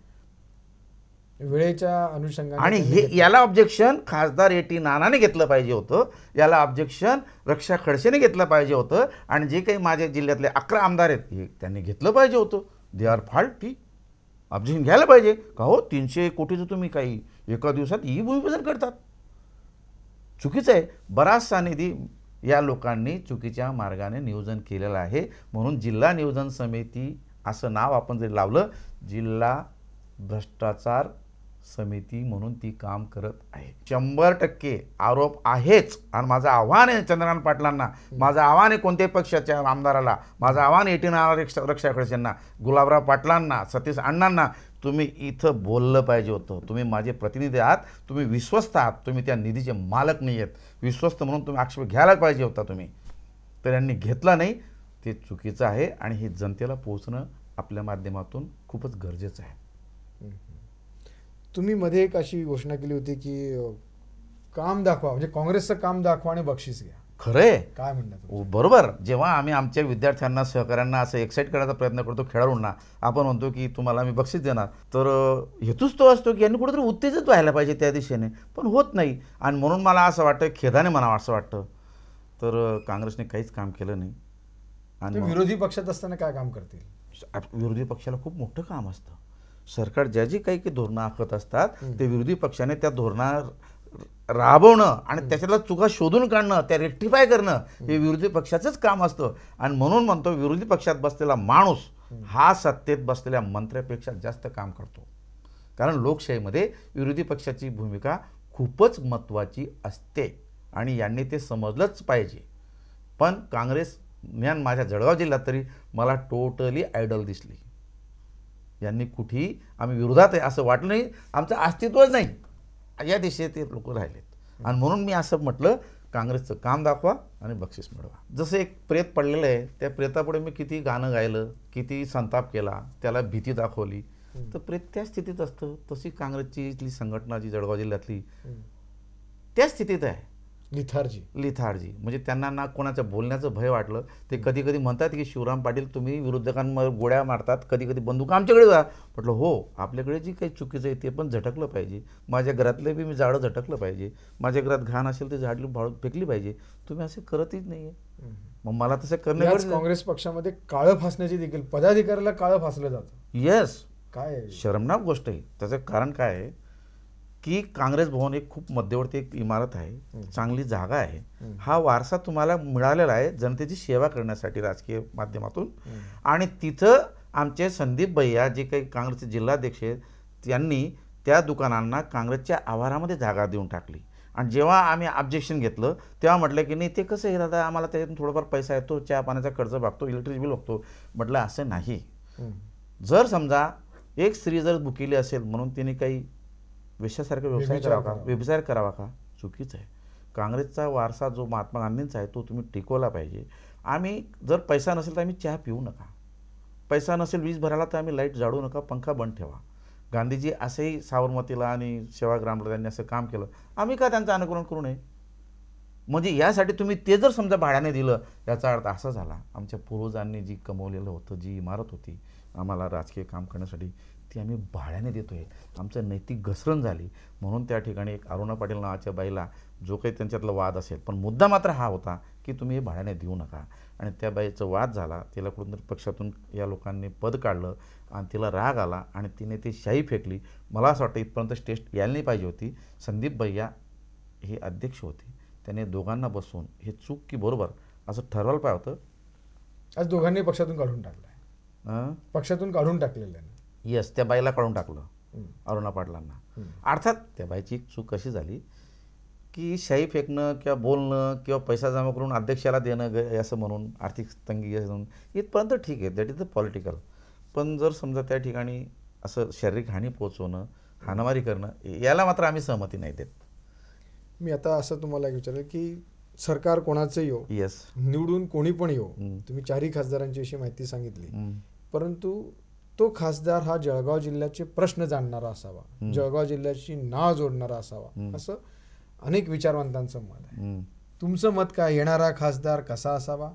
वेळेच्या अनुषंगाने आणि हे याला ऑब्जेक्शन खासदार A.T. नानाने घेतलं पाहिजे होतं. याला ऑब्जेक्शन रक्षा खडसेने घेतलं पाहिजे होतं. आणि जे काही माझ्या जिल्ह्यातले 11 आमदार आहेत हे त्यांनी घेतलं पाहिजे होतं. They are faulty. ऑब्जेक्शन घ्यायला पाहिजे का हो. 300 कोटीचं तुम्ही काही एका दिवसात भूमिपूजन करतात. चुकीचं आहे. बराचसा निधी या लोकांनी चुकीच्या मार्गाने नियोजन केलेलं आहे. म्हणून जिल्हा नियोजन समिती असं नाव आपण जरी लावलं, जिल्हा भ्रष्टाचार समिती म्हणून ती काम करत आहे. 100% आरोप आहेच. आणि माझं आव्हान आहे चंद्रकांत पाटलांना, माझं आव्हान आहे कोणत्याही पक्षाच्या आमदाराला, माझं आव्हान A.T. नाना, रक्षा खडसेंना, गुलाबराव पाटलांना, सतीश अण्णांना, तुम्ही इथं बोललं पाहिजे होतं. तुम्ही माझे प्रतिनिधी आहात, तुम्ही विश्वस्त आहात, तुम्ही त्या निधीचे मालक नाही आहेत. विश्वस्त म्हणून तुम्ही आक्षेप घ्यायला पाहिजे होता तुम्ही. तर यांनी घेतला नाही. ते चुकीचं आहे आणि हे जनतेला पोहोचणं आपल्या माध्यमातून खूपच गरजेचं आहे. तुम्ही मध्ये एक अशी घोषणा केली होती की काम दाखवा, म्हणजे काँग्रेसचं काम दाखवा आणि बक्षीस घ्या. खरंय. काय म्हणतात? बरोबर. जेव्हा आम्ही आमच्या विद्यार्थ्यांना, सहकाऱ्यांना असं एक्साईट करण्याचा प्रयत्न करतो, खेळाडूंना आपण म्हणतो की तुम्हाला आम्ही बक्षीस देणार, तर हेतूच तो असतो की यांनी कुठेतरी उत्तेजित व्हायला पाहिजे त्या दिशेने, पण होत नाही. आणि म्हणून मला असं वाटतं, खेदाने म्हणावं असं वाटतं, तर काँग्रेसने काहीच काम केलं नाही. आणि विरोधी पक्षात असताना काय काम करतील? विरोधी पक्षाला खूप मोठं काम असतं. सरकार ज्या जी काही धोरणं आखत असतात ते विरोधी पक्षाने त्या धोरणा राबवणं आणि त्याच्यातला चुका शोधून काढणं, त्या रेक्टिफाय करणं हे विरोधी पक्षाचंच काम असतं. आणि म्हणून म्हणतो विरोधी पक्षात बसलेला माणूस हा सत्तेत बसलेल्या मंत्र्यापेक्षा जास्त काम करतो. कारण लोकशाहीमध्ये विरोधी पक्षाची भूमिका खूपच महत्त्वाची असते आणि यांनी ते समजलंच पाहिजे. पण काँग्रेस माझ्या जळगाव जिल्ह्यात तरी मला टोटली आयडल दिसली. यांनी कुठेही आम्ही विरोधात आहे असं वाटलं नाही, आमचं अस्तित्वच नाही या दिशेत ते लोक राहिलेत. आणि म्हणून मी असं म्हटलं, काँग्रेसचं काम दाखवा आणि बक्षीस मिळवा. जसं एक प्रेत पडलेलं आहे, त्या प्रेतापुढे मी किती गाणं गायलं, किती संताप केला, त्याला भीती दाखवली, तर प्रेत त्या स्थितीत असतं. तशी काँग्रेसची इथली संघटना जी जळगाव जिल्ह्यातली त्या स्थितीत आहे. लिथार्जी. म्हणजे त्यांना ना कोणाच्या बोलण्याचं भय वाटलं. ते कधी कधी म्हणतात की शिवराम पाटील तुम्ही विरोधकांवर गोळ्या मारतात, कधी कधी बंदूक आमच्याकडे जा. म्हटलं हो, आपल्याकडे जी काही चुकीचं आहे ते पण झटकलं पाहिजे. माझ्या घरातले बी मी झाडं झटकलं पाहिजे. माझ्या घरात घाण असेल ते झाडली फेकली पाहिजे. तुम्ही असे करतच नाही आहे. मग मला तसं करण्यावर काँग्रेस पक्षामध्ये काळं फासण्याची देखील पदाधिकाऱ्याला काळं फासलं जातं. येस, काय शरमनाक गोष्ट आहे. त्याचं कारण काय आहे की काँग्रेस भवन एक खूप मध्यवर्ती एक इमारत आहे, चांगली जागा आहे. हा वारसा तुम्हाला मिळालेला आहे जनतेची सेवा करण्यासाठी राजकीय माध्यमातून. आणि तिथं आमचे संदीप भैया जे काही काँग्रेसचे जिल्हाध्यक्ष आहेत त्यांनी त्या दुकानांना काँग्रेसच्या आवारामध्ये जागा देऊन टाकली. आणि जेव्हा आम्ही ऑब्जेक्शन घेतलं तेव्हा म्हटलं की नाही ते कसं आहे दादा, आम्हाला त्याच्यातून थोडंफार पैसा येतो, चहा पाण्याचा खर्च भागतो, इलेक्ट्रिक बिल बघतो. म्हटलं असं नाही. जर समजा एक स्त्री जर भुकेली असेल म्हणून तिने काही वेश्यासारखा व्यवसाय करावा का? चुकीचं आहे. काँग्रेसचा वारसा जो महात्मा गांधींचा आहे तो तुम्ही टिकवला पाहिजे. आम्ही जर पैसा नसेल तर आम्ही चहा पिऊ नका, पैसा नसेल वीज भरायला तर आम्ही लाईट जाळू नका, पंखा बंद ठेवा. गांधीजी असेही साबरमतीला आणि सेवाग्रामला त्यांनी असं काम केलं, आम्ही का त्यांचं अनुकरण करू नये? म्हणजे यासाठी तुम्ही ते जर समजा भाड्याने दिलं याचा अर्थ असा झाला आमच्या पूर्वजांनी जी कमवलेलं होतं, जी इमारत होती आम्हाला राजकीय काम करण्यासाठी, ती आम्ही भाड्याने देतो आहे. आमचं नैतिक घसरण झाली. म्हणून त्या ठिकाणी एक अरुणा पाटील नावाच्या बाईला जो काही त्यांच्यातला वाद असेल, पण मुद्दा मात्र हा होता की तुम्ही हे भाड्याने देऊ नका. आणि त्या बाईचा वाद झाला, तिला कुठूनतरी पक्षातून या लोकांनी पद काढलं आणि तिला राग आला आणि तिने ती शाई फेकली. मला असं वाटतं इथपर्यंत टेस्ट यायला नाही पाहिजे होती. संदीप भैया हे अध्यक्ष होते, त्याने दोघांना बसवून हे चूक की बरोबर असं ठरवायला पाहिजे होतं. आज दोघांनी पक्षातून काढून टाकलं, पक्षातून काढून टाकलेलं आहे. येस, त्या बाईला काढून टाकलं, अरुणा पाटलांना. अर्थात त्या बाईची एक चूक कशी झाली की शाई फेकणं किंवा बोलणं किंवा पैसा जमा करून अध्यक्षाला देणं असं म्हणून आर्थिक तंगी असं म्हणून इथपर्यंत ठीक आहे, दॅट इज द पॉलिटिकल. पण जर समजा त्या ठिकाणी असं शारीरिक हानी पोचवणं, हाणामारी करणं, याला मात्र आम्ही सहमती नाही देत. मी आता असं तुम्हाला एक विचारेल की सरकार कोणाचं येऊ, येस, निवडून कोणी पण येऊ, तुम्ही 4ही खासदारांची अशी माहिती सांगितली, परंतु तो खासदार हा जळगाव जिल्ह्याचे प्रश्न जाणणारा असावा, जळगाव जिल्ह्याची नाव जोडणारा असावा, असं अनेक विचारवंतांचं मत आहे. तुमचं मत काय? येणारा खासदार कसा असावा,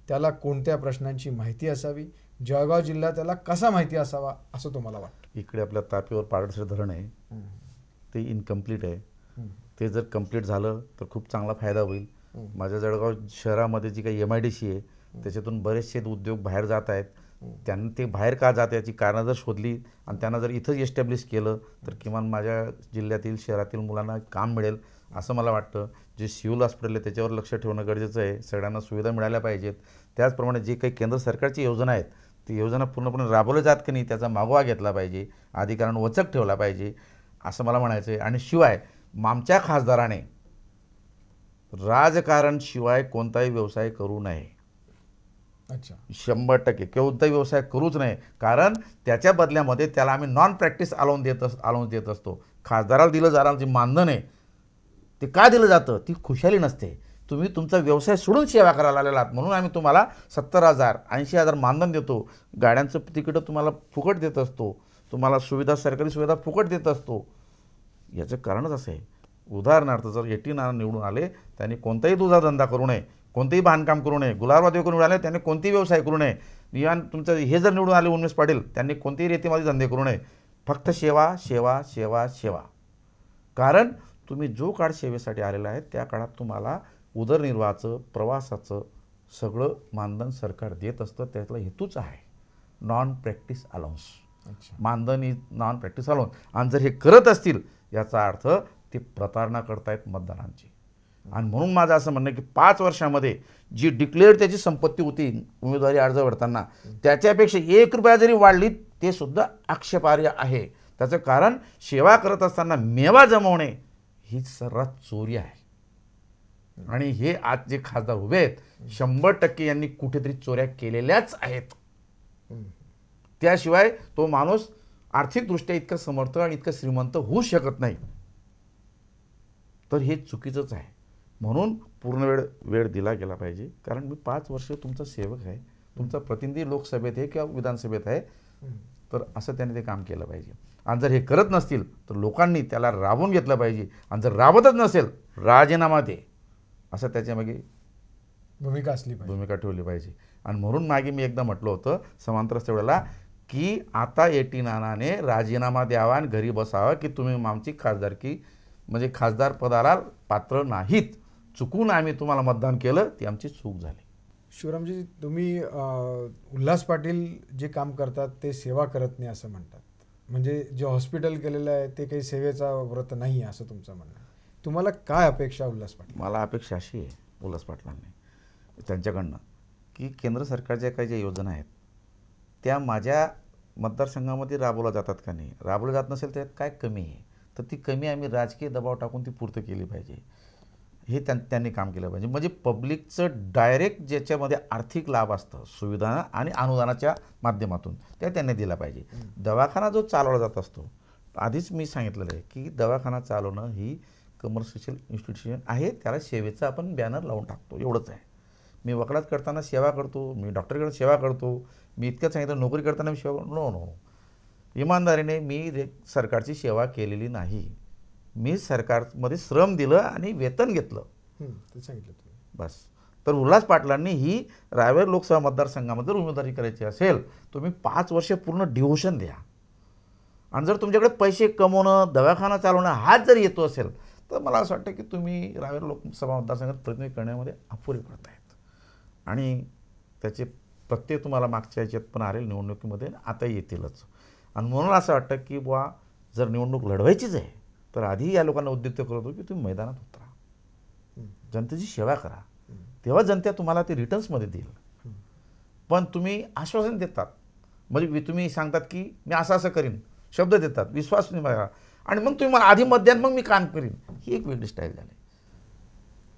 त्याला कोणत्या प्रश्नांची माहिती असावी, जळगाव जिल्हा त्याला कसा माहिती असावा असं तुम्हाला वाटतं? इकडे आपल्या तापीवर पाडसर धरण आहे, ते इनकम्प्लीट आहे. ते जर कंप्लीट झालं तर खूप चांगला फायदा होईल. माझ्या जळगाव शहरामध्ये जी काही MIDC आहे त्याच्यातून बरेचसे उद्योग बाहेर जात आहेत. त्यांना ते बाहेर का जात याची कारणं जर शोधली आणि त्यांना जर इथंच एस्टॅब्लिश केलं तर किमान माझ्या जिल्ह्यातील शहरातील मुलांना काम मिळेल असं मला वाटतं. जे सिव्हिल हॉस्पिटल आहे त्याच्यावर लक्ष ठेवणं गरजेचं आहे. सगळ्यांना सुविधा मिळाल्या पाहिजेत. त्याचप्रमाणे जे काही केंद्र सरकारची योजना आहेत ती योजना पूर्णपणे राबवल्या जात की नाही त्याचा मागोवा घेतला पाहिजे, अधिकाऱ्यांना वचक ठेवला पाहिजे असं मला म्हणायचं आहे. आणि शिवाय आमच्या खासदाराने राजकारण शिवाय कोणताही व्यवसाय करू नये. अच्छा, 100% कोणताही व्यवसाय करूच नाही, कारण त्याच्या बदल्यामध्ये त्याला आम्ही नॉन प्रॅक्टिस अलाउन्स देत असतो. खासदाराला दिलं जाणारं जे मानधन आहे ते का दिलं जातं? ती खुशाली नसते. तुम्ही तुमचा व्यवसाय सोडून सेवा करायला आलेला आहात म्हणून आम्ही तुम्हाला 70,000 80,000 मानधन देतो. गाड्यांचं तिकीटं तुम्हाला फुकट देत असतो, तुम्हाला सुविधा, सरकारी सुविधा फुकट देत असतो. याचं कारणच असं आहे. उदाहरणार्थ जर 89 निवडून आले त्यांनी कोणताही धंदा करू नये, कोणतेही बांधकाम करू नये. गुलाबराव करून आले त्यांनी कोणतेही व्यवसाय करू नये. निवान तुमचं हे जर निवडून आले उन्मेष पाटील त्यांनी कोणतेही रेतीमध्ये धंदे करू नये. फक्त सेवा सेवा सेवा सेवा. कारण तुम्ही जो काळ सेवेसाठी आलेला आहे त्या काळात तुम्हाला उदरनिर्वाहाचं, प्रवासाचं सगळं मानधन सरकार देत असतं. त्यातला हेतूच आहे नॉन प्रॅक्टिस अलाउन्स. मानधन इज नॉन प्रॅक्टिस अलाउन्स. आणि जर हे करत असतील याचा अर्थ ते प्रतारणा करतायत मतदारांची. आणि म्हणून माझं असं म्हणणं की 5 वर्षामध्ये जी डिक्लेअर त्याची संपत्ती होती उमेदवारी अर्ज भरताना त्याच्यापेक्षा 1 रुपया जरी वाढली ते सुद्धा आक्षेपार्ह आहे. त्याचं कारण सेवा करत असताना मेवा जमवणे ही सर्रास चोरी आहे. आणि हे आज जे खासदार उभे आहेत 100% यांनी कुठेतरी चोऱ्या केलेल्याच आहेत. त्याशिवाय तो माणूस आर्थिकदृष्ट्या इतका समर्थ आणि इतका श्रीमंत होऊ शकत नाही. तर हे चुकीचंच आहे. म्हणून पूर्ण वेळ दिला गेला पाहिजे. कारण मी 5 वर्ष तुमचा सेवक आहे, तुमचा प्रतिनिधी लोकसभेत आहे किंवा विधानसभेत आहे. तर असं त्याने ते काम केलं पाहिजे. आणि जर हे करत नसतील तर लोकांनी त्याला राबवून घेतलं पाहिजे. आणि जर राबतच नसेल राजीनामा दे असं त्याच्यामागे भूमिका ठेवली पाहिजे. आणि म्हणून मागे मी एकदा म्हटलं होतं समांतर तेवढ्याला की आता 89ने राजीनामा द्यावा आणि घरी बसावा की तुम्ही आमची खासदारकी म्हणजे खासदार पदाला पात्र नाहीत. चुकून आम्ही तुम्हाला मतदान केलं ती आमची चूक झाली. शिवरामजी, तुम्ही उल्हास पाटील जे काम करतात ते सेवा करत नाही असं म्हणतात. म्हणजे जे हॉस्पिटल केलेलं आहे ते काही सेवेचा व्रत नाही आहे असं तुमचं म्हणणं आहे. तुम्हाला काय अपेक्षा उल्हास पाटील? मला अपेक्षा अशी आहे उल्हास पाटलांनी त्यांच्याकडनं की केंद्र सरकारच्या काही ज्या योजना आहेत त्या माझ्या मतदारसंघामध्ये राबवल्या जातात का नाही, राबवल्या जात नसेल त्यात काय कमी आहे तर ती कमी आम्ही राजकीय दबाव टाकून ती पूर्त केली पाहिजे. हे त्यांनी काम केलं पाहिजे. म्हणजे पब्लिकचं डायरेक्ट ज्याच्यामध्ये आर्थिक लाभ असतं सुविधा आणि अनुदानाच्या माध्यमातून त्या त्यांनी दिला पाहिजे. दवाखाना जो चालवला जात असतो आधीच मी सांगितलेलं आहे की दवाखाना चालवणं ही कमर्शियल इन्स्टिट्यूशन आहे, त्याला सेवेचं आपण बॅनर लावून टाकतो एवढंच आहे. मी वकिलात करताना सेवा करतो, मी डॉक्टरकडे सेवा करतो, मी इतकं सांगितलं नोकरी करताना मी सेवा नो. इमानदारीने मी सरकारची सेवा केलेली नाही. मी सरकारमध्ये श्रम दिलं आणि वेतन घेतलं ते सांगितलं तुम्ही बस. तर उल्हास पाटलांनी ही रावेर लोकसभा मतदारसंघामध्ये जर उमेदवारी करायची असेल तुम्ही 5 वर्ष पूर्ण डिव्होशन द्या. आणि जर तुमच्याकडे पैसे कमवणं, दवाखाना चालवणं हाच जर येतो असेल तर मला असं वाटतं की तुम्ही रावेर लोकसभा मतदारसंघात प्रतिनिधी करण्यामध्ये अपुरे पडत आहेत. आणि त्याचे प्रत्यय तुम्हाला मागच्या याच्यात पण आले निवडणुकीमध्ये आता येतीलच. आणि म्हणून असं वाटतं की बुवा जर निवडणूक लढवायचीच आहे तर आधी या लोकांना उद्युक्त करतो की तुम्ही मैदानात उतरा, जनतेची सेवा करा, तेव्हा जनता तुम्हाला ते रिटर्न्समध्ये देईल. पण तुम्ही आश्वासन देतात म्हणजे तुम्ही सांगतात की मी असं करीन, शब्द देतात, विश्वास नाही मला आणि मग तुम्ही मला आधी मत द्या मग मी काम करीन, ही एक वेगळी स्टाईल झाली.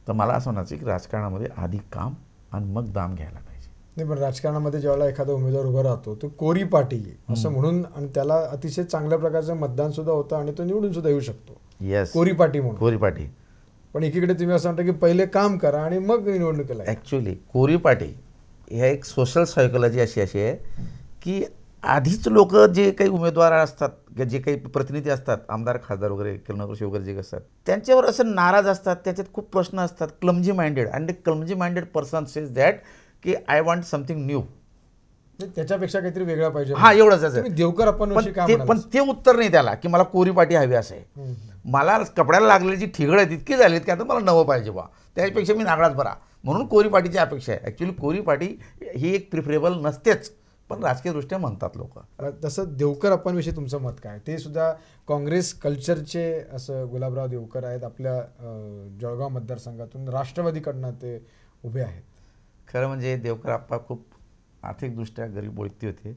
तर मला असं म्हणायचं की राजकारणामध्ये आधी काम आणि मग दाम घ्यायला पाहिजे. नाही, पण राजकारणामध्ये ज्यावेळेला एखादा उमेदवार उभा राहतो तो कोरी पाटी असं म्हणून, आणि त्याला अतिशय चांगल्या प्रकारचं मतदान सुद्धा होतं आणि तो निवडून सुद्धा येऊ शकतो. येस, कोरी पाटी म्हणून. कोरी पाटी. पण एकीकडे तुम्ही असं म्हणता की पहिले काम करा आणि मग निवडणुकीला या. ॲक्च्युली कोरी पाटी ह्या एक सोशल सायकोलॉजी अशी आहे की आधीच लोक जे काही उमेदवार असतात, जे काही प्रतिनिधी असतात, आमदार खासदार वगैरे नगरसेवक वगैरे जे असतात, त्यांच्यावर असं नाराज असतात, त्याच्यात खूप प्रश्न असतात, clumsy minded. And clumsy minded person says that की आय वॉन्ट समथिंग न्यू. त्याच्यापेक्षा काहीतरी वेगळा पाहिजे. हा, एवढंच आहे. देवकर आपण पण ते उत्तर नाही त्याला की मला कोरी पाटी हवी असं आहे. मला कपड्याला लागलेली जी ठिगळ आहे तितकी झालीत की आता मला नवं पाहिजे बा, त्यापेक्षा मी नागळाच बरा, म्हणून कोरी पाटीची अपेक्षा आहे. ॲक्च्युली कोरी पाटी ही एक प्रिफरेबल नसतेच, पण राजकीयदृष्ट्या म्हणतात लोक. तसं देवकर विषयी तुमचं मत काय? ते सुद्धा काँग्रेस कल्चरचे असं गुलाबराव देवकर आहेत, आपल्या जळगाव मतदारसंघातून राष्ट्रवादीकडनं ते उभे आहेत. खरं म्हणजे देवकर आप्पा खूप आर्थिकदृष्ट्या गरीब व्यक्ती होते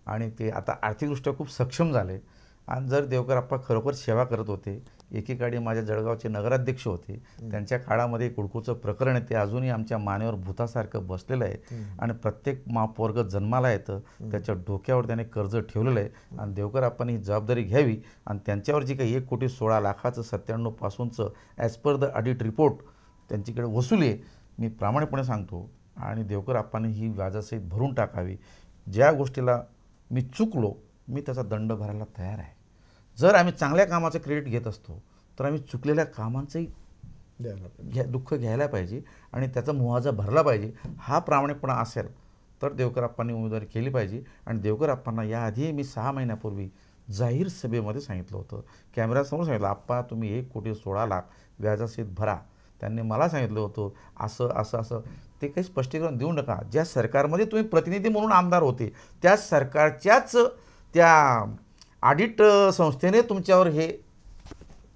आणि ते आता आर्थिकदृष्ट्या खूप सक्षम झाले. आणि जर देवकर आप्पा खरोखर सेवा करत होते, एकीकडे माझ्या जळगावचे नगराध्यक्ष होते, त्यांच्या काळामध्ये कुडकूचं प्रकरण आहे ते अजूनही आमच्या मानेवर भूतासारखं बसलेलं आहे आणि प्रत्येक पोरगं जन्माला येतं त्याच्या डोक्यावर त्याने कर्ज ठेवलेलं आहे. आणि देवकर आप्पांनी ही जबाबदारी घ्यावी आणि त्यांच्यावर जी काही 1,16,00,000चं 97 पासूनचं as per the audit report त्यांच्याकडे वसुली आहे, मी प्रामाणिकपणे सांगतो. आणि देवकर आप्पांनी ही व्याजासहित भरून टाकावी. ज्या गोष्टीला मी चुकलो मी त्याचा दंड भरायला तयार आहे. जर आम्ही चांगल्या कामाचं क्रेडिट घेत असतो तर आम्ही चुकलेल्या कामांचंही दुःख घ्यायला पाहिजे आणि त्याचा मुआवजा भरला पाहिजे. हा प्रामाणिकपणा असेल तर देवकर आप्पांनी उमेदवारी केली पाहिजे. आणि देवकर आप्पांना याआधी मी 6 महिन्यापूर्वी जाहीर सभेमध्ये सांगितलं होतं, कॅमेऱ्यासमोर सांगितलं, आप्पा तुम्ही 1,16,00,000 व्याजासहित भरा. त्यांनी मला सांगितलं होतं असं असं असं. ते काही स्पष्टीकरण देऊ नका. ज्या सरकारमध्ये तुम्ही प्रतिनिधी म्हणून आमदार होते त्या सरकारच्याच त्या ऑडिट संस्थेने तुमच्यावर हे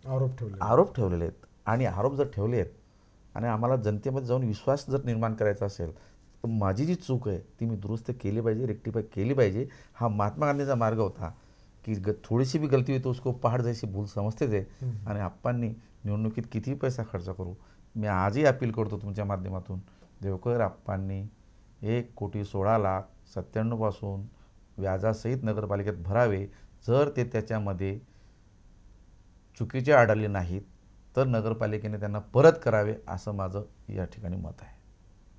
आरोप ठेवलेले आहेत. आणि आरोप जर ठेवले आहेत आणि आम्हाला जनतेमध्ये जाऊन विश्वास जर निर्माण करायचा असेल तर माझी जी चूक आहे ती मी दुरुस्त केली पाहिजे, रेक्टिफाय केली पाहिजे. हा महात्मा गांधीचा मार्ग होता की थोडीशी भी गलती हुई तो उसको पहाड़ जैसी भूल समजते थे. आणि आप्पांनी निवडणुकीत कितीही पैसा खर्च करू, मी आजही अपील करतो तुमच्या माध्यमातून, देवकर आप्पांनी 1,16,97,000 पासून व्याजासहित नगरपालिकेत भरावे. जर ते त्याच्यामध्ये चुकीचे आढळले नाहीत तर नगरपालिकेने त्यांना परत करावे असं माझं या ठिकाणी मत आहे.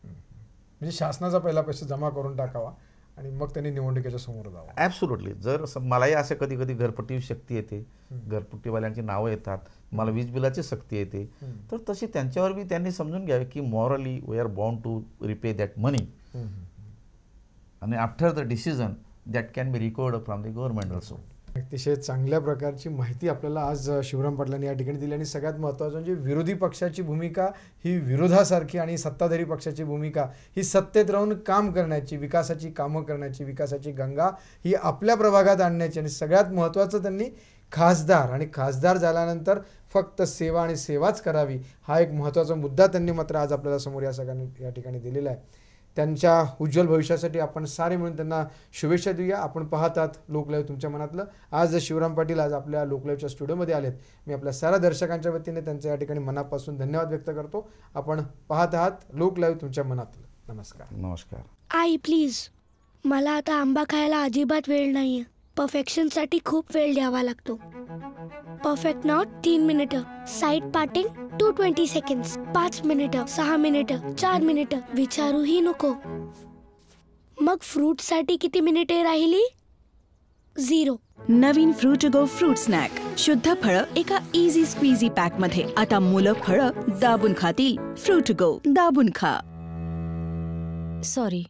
म्हणजे शासनाचा पहिला पैसा जमा करून टाकावा आणि मग त्यांनी निवडणुकीच्या समोर जावं. ॲब्सोल्युटली. जर मलाही असं कधी कधी घरपट्टी शक्ती येते, घरपट्टीवाल्यांची नावं येतात, मला वीज बिलाची सक्ती येते, तर तशी त्यांच्यावर बी त्यांनी समजून घ्यावे की morally we are bound to repay that money आणि after the decision that can be recovered from the government also. अतिशय चांगल्या प्रकारची माहिती आपल्याला आज शिवराम पाटलांनी या ठिकाणी दिली. आणि सगळ्यात महत्त्वाचं म्हणजे विरोधी पक्षाची भूमिका ही विरोधासारखी आणि सत्ताधारी पक्षाची भूमिका ही सत्तेत राहून काम करण्याची, विकासाची कामं करण्याची, विकासाची गंगा ही आपल्या प्रभागात आणण्याची. आणि सगळ्यात महत्त्वाचं त्यांनी खासदार आणि खासदार झाल्यानंतर फक्त सेवा आणि सेवाच करावी हा एक महत्त्वाचा मुद्दा त्यांनी मात्र आज आपल्याला समोर या सगळ्यांनी या ठिकाणी दिलेला आहे. त्यांच्या उज्ज्वल भविष्यासाठी आपण सारे मिळून त्यांना शुभेच्छा देऊया. आपण पाहतात लोकलाईव्ह तुमच्या मनातलं. आज शिवराम पाटील आज आपल्या लोकलाईव्हच्या स्टुडिओमध्ये आलेत. मी आपल्या साऱ्या दर्शकांच्या वतीने त्यांच्या या ठिकाणी मनापासून धन्यवाद व्यक्त करतो. आपण पाहत आहात लोकलाईव्ह तुमच्या मनातलं. नमस्कार. नमस्कार. आई प्लीज, मला आता आंबा खायला अजिबात वेळ नाहीये. परफेक्शनसाठी खूप वेळ द्यावा लागतो. परफेक्ट नॉट 3 मिनिटं, साईड पार्टिंग 220 सेकंड्स, 5 मिनिटं, 6 मिनिटं, 4 मिनिटं, विचारूही नको. मग फ्रूटसाठी किती मिनिटे राहिली? 0. नवीन फ्रुटगो फ्रूट स्नॅक. शुद्ध फळं एका इझी स्क्वीझी पॅक मध्ये. आता मुलं फळं दाबून खातील. फ्रुटगो, दाबून खा. सॉरी.